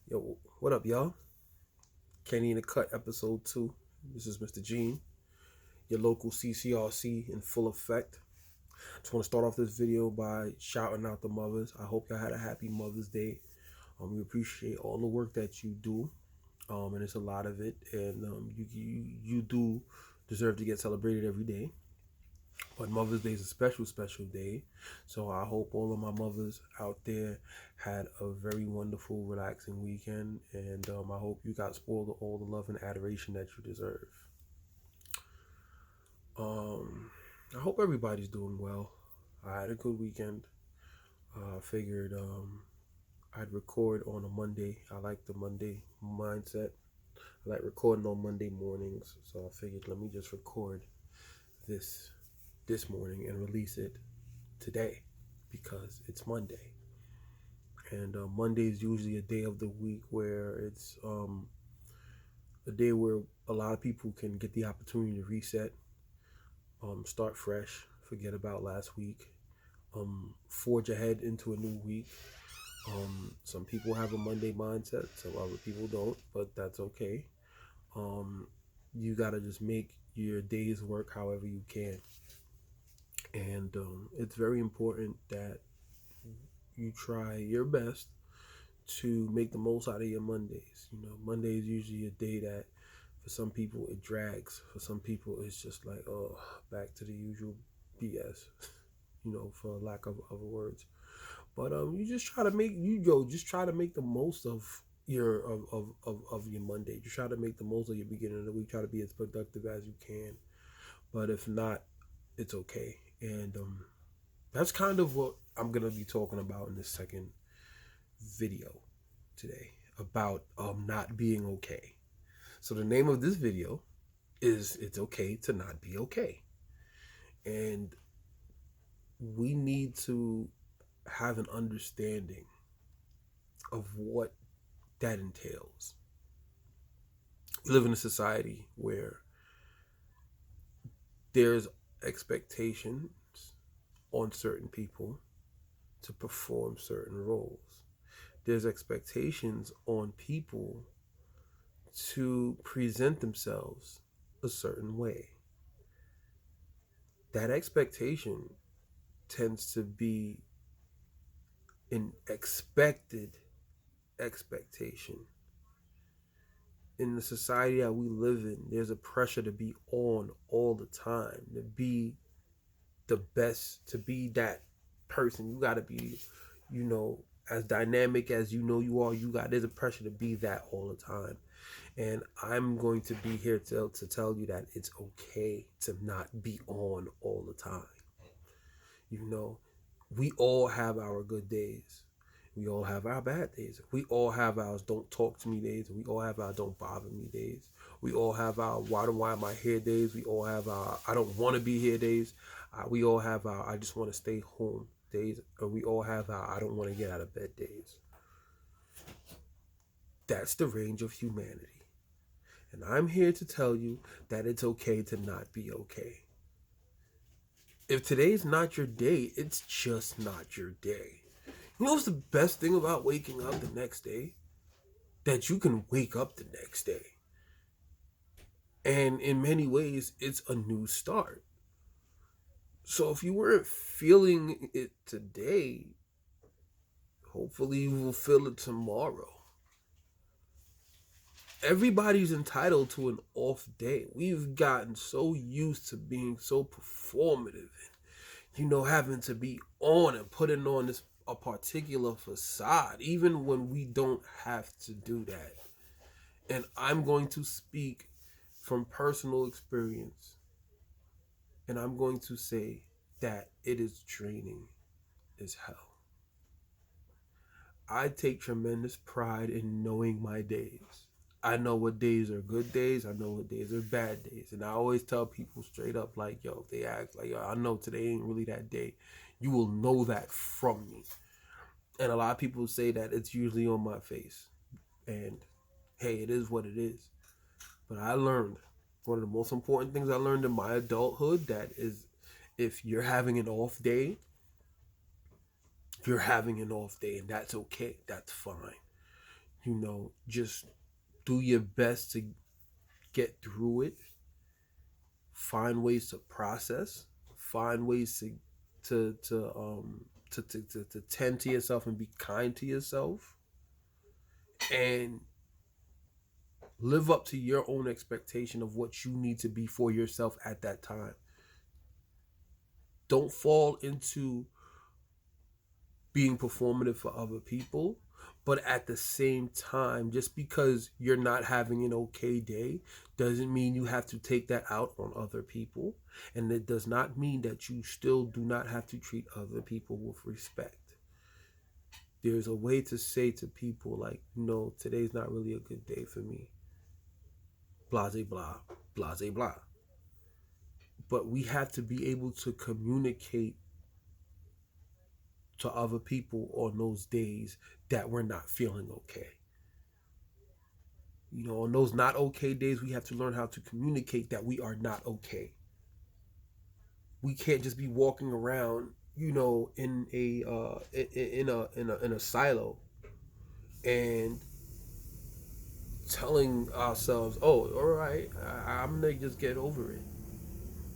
Yo, what up, y'all? Kenny in the Cut, episode 2. This is Mr. Gene, your local CCRC in full effect. Just want to start off this video by shouting out the mothers. I hope y'all had a happy Mother's Day. We appreciate all the work that you do, and it's a lot of it, and you do deserve to get celebrated every day. But Mother's Day is a special day. So I hope all of my mothers out there had a very wonderful, relaxing weekend. And I hope you got spoiled with all the love and adoration that you deserve. I hope everybody's doing well. I had a good weekend. I figured I'd record on a Monday. I like the Monday mindset. I like recording on Monday mornings. So I figured let me just record this morning and release it today because it's Monday. And Monday is usually a day of the week where it's a day where a lot of people can get the opportunity to reset, start fresh, forget about last week, forge ahead into a new week. Some people have a Monday mindset, some other people don't, but that's okay. You gotta just make your days work however you can. And it's very important that you try your best to make the most out of your Mondays. Monday is usually a day that for some people it drags. For some people it's just like, oh, back to the usual BS, for lack of other words. But you just try to make the most of your Monday. Just try to make the most of your beginning of the week. Try to be as productive as you can. But if not, it's okay. And that's kind of what I'm gonna be talking about in this second video today about not being okay. So the name of this video is "It's Okay to Not Be Okay," and we need to have an understanding of what that entails. We live in a society where there's expectations on certain people to perform certain roles. There's expectations on people to present themselves a certain way. That expectation tends to be an expected expectation. In the society that we live in, there's a pressure to be on all the time, to be the best, to be that person. You got to be, as dynamic as you are. There's a pressure to be that all the time. And I'm going to be here to tell you that it's okay to not be on all the time. We all have our good days. We all have our bad days. We all have our don't talk to me days. We all have our don't bother me days. We all have our why am I here days. We all have our I don't want to be here days. We all have our I just want to stay home days. Or we all have our I don't want to get out of bed days. That's the range of humanity. And I'm here to tell you that it's okay to not be okay. If today's not your day, it's just not your day. You know what's the best thing about waking up the next day? That you can wake up the next day. And in many ways, it's a new start. So if you weren't feeling it today, hopefully you will feel it tomorrow. Everybody's entitled to an off day. We've gotten so used to being so performative and, having to be on and putting on a particular facade, even when we don't have to do that. And I'm going to speak from personal experience. And I'm going to say that it is draining as hell. I take tremendous pride in knowing my days. I know what days are good days. I know what days are bad days. And I always tell people straight up, like, yo, if they act like, yo, I know today ain't really that day. You will know that from me. And a lot of people say that it's usually on my face. And hey, it is what it is. But I learned one of the most important things I learned in my adulthood, that is, if you're having an off day, and that's okay. That's fine. just do your best to get through it. Find ways to process. Find ways to tend to yourself and be kind to yourself, and live up to your own expectation of what you need to be for yourself at that time. Don't fall into being performative for other people, but at the same time, just because you're not having an okay day doesn't mean you have to take that out on other people. And it does not mean that you still do not have to treat other people with respect. There's a way to say to people, like, no, today's not really a good day for me. Blase blah, blase blah. But we have to be able to communicate to other people on those days that we're not feeling okay. On those not okay days, we have to learn how to communicate that we are not okay. We can't just be walking around, in a silo and telling ourselves, "Oh, all right, I'm gonna just get over it.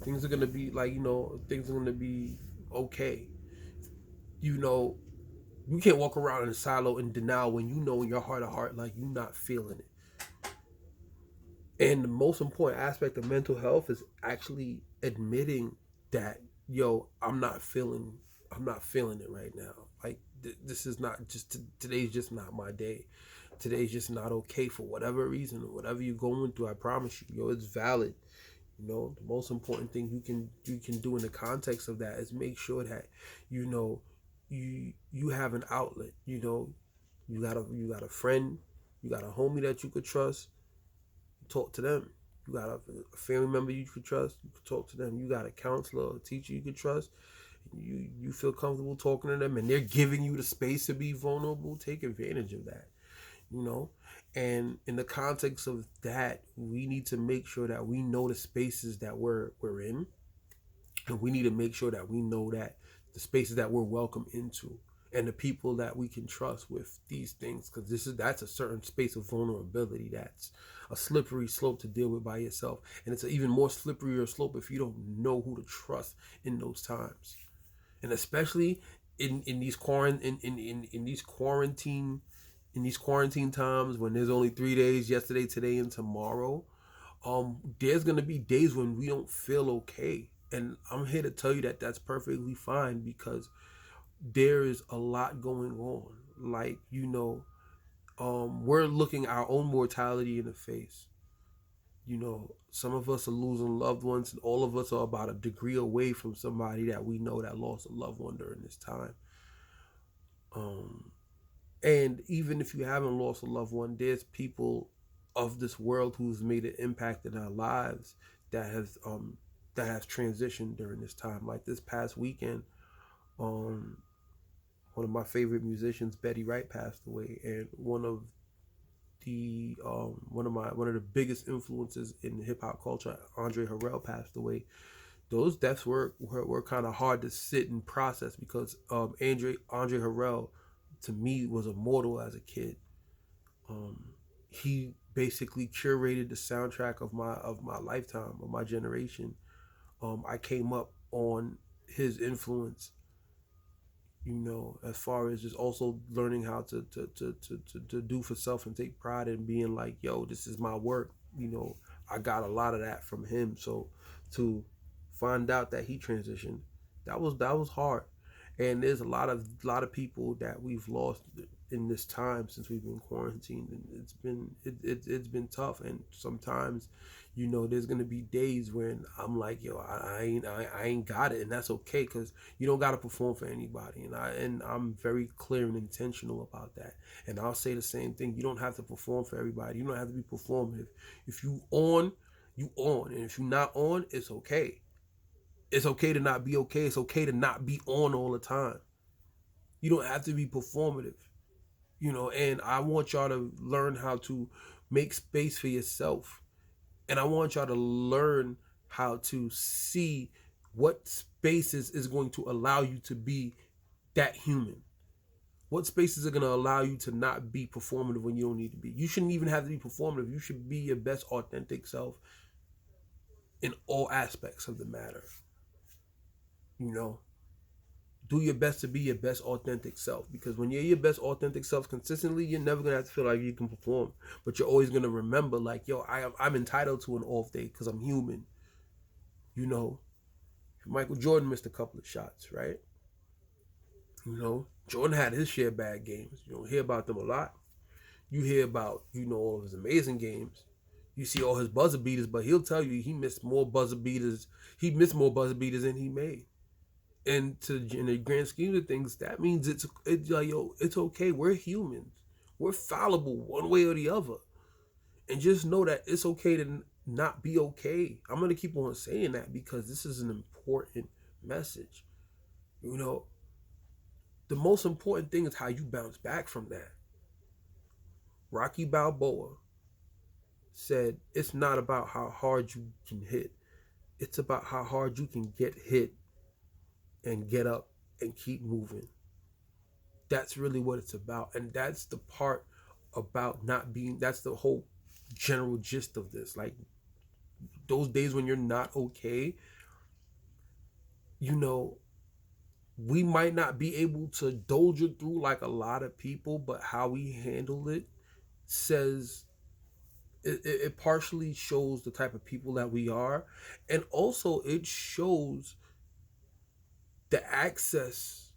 Things are gonna be like, things are gonna be okay." You can't walk around in a silo in denial when in your heart of heart, like, you're not feeling it. And the most important aspect of mental health is actually admitting that, I'm not feeling it right now. Like, this is not just, today's just not my day. Today's just not okay for whatever reason, or whatever you're going through. I promise you, it's valid. The most important thing you can do in the context of that is make sure that, you have an outlet. You got a friend, you got a homie that you could trust. Talk to them. You got a family member you could trust. You could talk to them. You got a counselor, a teacher you could trust. You feel comfortable talking to them, and they're giving you the space to be vulnerable. Take advantage of that. And in the context of that, we need to make sure that we know the spaces that we're in, and we need to make sure that we know that the spaces that we're welcome into, and the people that we can trust with these things, because that's a certain space of vulnerability. That's a slippery slope to deal with by yourself, and it's an even more slipperier slope if you don't know who to trust in those times, and especially in these quarantine times, when there's only 3 days, yesterday, today, and tomorrow. There's gonna be days when we don't feel okay, and I'm here to tell you that that's perfectly fine, because there is a lot going on. Like, we're looking our own mortality in the face. Some of us are losing loved ones, and all of us are about a degree away from somebody that we know that lost a loved one during this time. And even if you haven't lost a loved one, there's people of this world who's made an impact in our lives that has transitioned during this time. Like this past weekend, one of my favorite musicians, Betty Wright, passed away, and one of the biggest influences in hip hop culture, Andre Harrell, passed away. Those deaths were kind of hard to sit and process, because Andre Harrell, to me, was immortal as a kid. He basically curated the soundtrack of my lifetime, of my generation. I came up on his influence, as far as just also learning how to do for self and take pride in being like, yo, this is my work. I got a lot of that from him. So to find out that he transitioned, that was hard. And there's a lot of people that we've lost in this time since we've been quarantined, and it's been tough. And sometimes, there's gonna be days when I'm like, yo, I ain't got it, and that's okay, because you don't gotta perform for anybody, and I'm very clear and intentional about that. And I'll say the same thing: you don't have to perform for everybody. You don't have to be performative. If you on, and if you're not on, it's okay. It's okay to not be okay. It's okay to not be on all the time. You don't have to be performative, and I want y'all to learn how to make space for yourself. And I want y'all to learn how to see what spaces is going to allow you to be that human. What spaces are going to allow you to not be performative when you don't need to be? You shouldn't even have to be performative. You should be your best authentic self in all aspects of the matter. You know, do your best to be your best authentic self, because when you're your best authentic self consistently, you're never going to have to feel like you can perform, but you're always going to remember like, yo, I'm entitled to an off day because I'm human. You know, Michael Jordan missed a couple of shots, right? You know, Jordan had his share of bad games. You don't hear about them a lot. You hear about, you know, all of his amazing games. You see all his buzzer beaters, but he'll tell you he missed more buzzer beaters. He missed more buzzer beaters than he made. And in the grand scheme of things, that means it's like, yo, it's okay. We're humans. We're fallible one way or the other. And just know that it's okay to not be okay. I'm going to keep on saying that because this is an important message. You know, the most important thing is how you bounce back from that. Rocky Balboa said, it's not about how hard you can hit. It's about how hard you can get hit and get up and keep moving. That's really what it's about. And that's the part about not being, that's the whole general gist of this. Like, those days when you're not okay, you know, we might not be able to doge it through like a lot of people, but how we handle it says, it partially shows the type of people that we are. And also it shows the access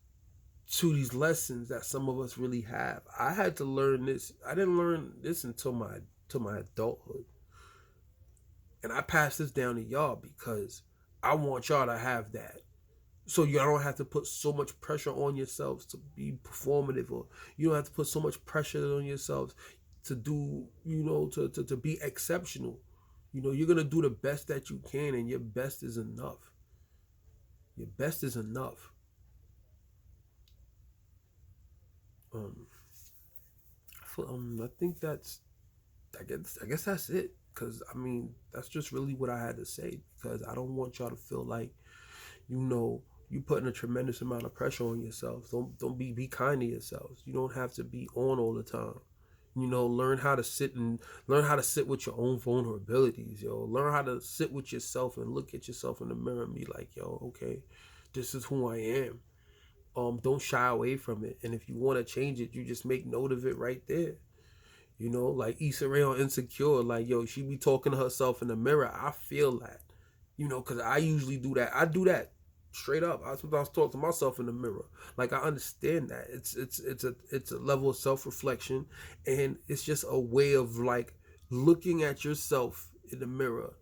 to these lessons that some of us really have. I had to learn this. I didn't learn this until my adulthood. And I pass this down to y'all because I want y'all to have that. So you don't have to put so much pressure on yourselves to be performative, or you don't have to put so much pressure on yourselves to do, you know, to be exceptional. You know, you're going to do the best that you can, and your best is enough. Your best is enough. I think that's, I guess that's it. Because, I mean, that's just really what I had to say. Because I don't want y'all to feel like, you know, you're putting a tremendous amount of pressure on yourselves. Don't be kind to yourselves. You don't have to be on all the time. You know, learn how to sit with your own vulnerabilities, yo. Learn how to sit with yourself and look at yourself in the mirror and be like, yo, okay, this is who I am. Don't shy away from it. And if you want to change it, you just make note of it right there. You know, like Issa Rae on Insecure, like, yo, she be talking to herself in the mirror. I feel that, you know, because I usually do that. I do that straight up. I sometimes talk to myself in the mirror. Like, I understand that it's a level of self-reflection, and it's just a way of like looking at yourself in the mirror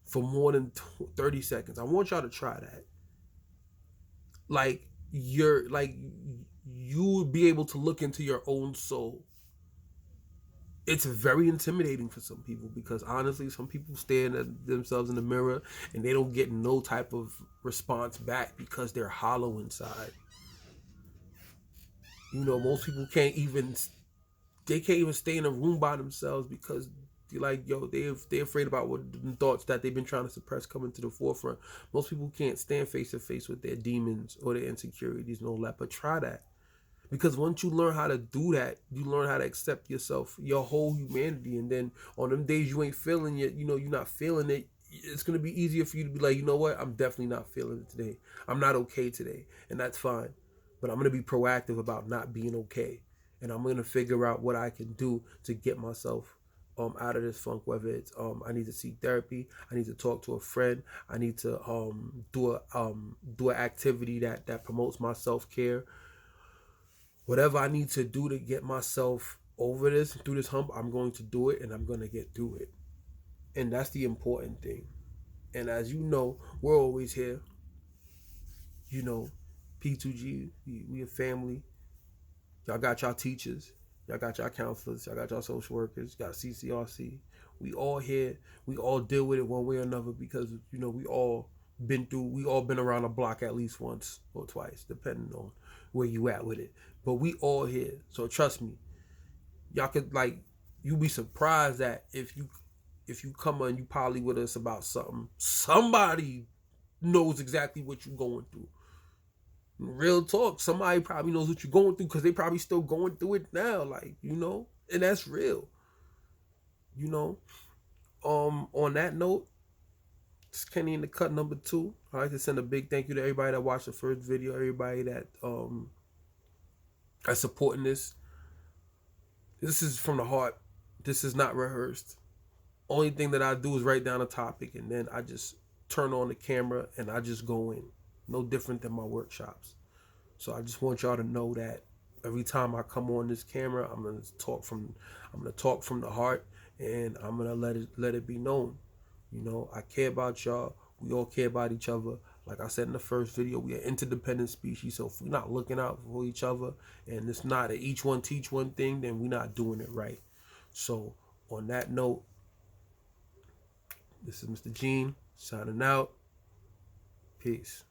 for more than 30 seconds. I want y'all to try that. Like, you would be able to look into your own soul. It's very intimidating for some people because honestly, some people stand at themselves in the mirror and they don't get no type of response back because they're hollow inside. You know, most people can't even stay in a room by themselves because they're like, yo, they're afraid about what the thoughts that they've been trying to suppress coming to the forefront. Most people can't stand face to face with their demons or their insecurities and all that, but try that. Because once you learn how to do that, you learn how to accept yourself, your whole humanity. And then on them days you ain't feeling it, you know, you're not feeling it, it's going to be easier for you to be like, you know what, I'm definitely not feeling it today. I'm not okay today. And that's fine. But I'm going to be proactive about not being okay. And I'm going to figure out what I can do to get myself out of this funk, whether it's I need to seek therapy, I need to talk to a friend, I need to do an activity that promotes my self-care. Whatever I need to do to get myself over this, through this hump, I'm going to do it, and I'm going to get through it. And that's the important thing. And as you know, we're always here. You know, P2G, we a family. Y'all got y'all teachers. Y'all got y'all counselors. Y'all got y'all social workers. Y'all got CCRC. We all here. We all deal with it one way or another because, you know, we all been around the block at least once or twice, depending on where you at with it. But we all here. So trust me. Y'all could, like, you be surprised that if you come on, you poly with us about something, somebody knows exactly what you're going through. Real talk. Somebody probably knows what you're going through because they probably still going through it now. Like, and that's real. You know. On that note, it's Kenny in the cut number 2. I'd like to send a big thank you to everybody that watched the first video, everybody that that's supporting this. This is from the heart. This is not rehearsed. Only thing that I do is write down a topic and then I just turn on the camera and I just go in. No different than my workshops. So I just want y'all to know that every time I come on this camera, I'm gonna talk from the heart, and I'm gonna let it be known. I care about y'all. We all care about each other. Like I said in the first video, we are interdependent species. So if we're not looking out for each other, and it's not a each one teach one thing, then we're not doing it right. So on that note, this is Mr. Gene signing out. Peace.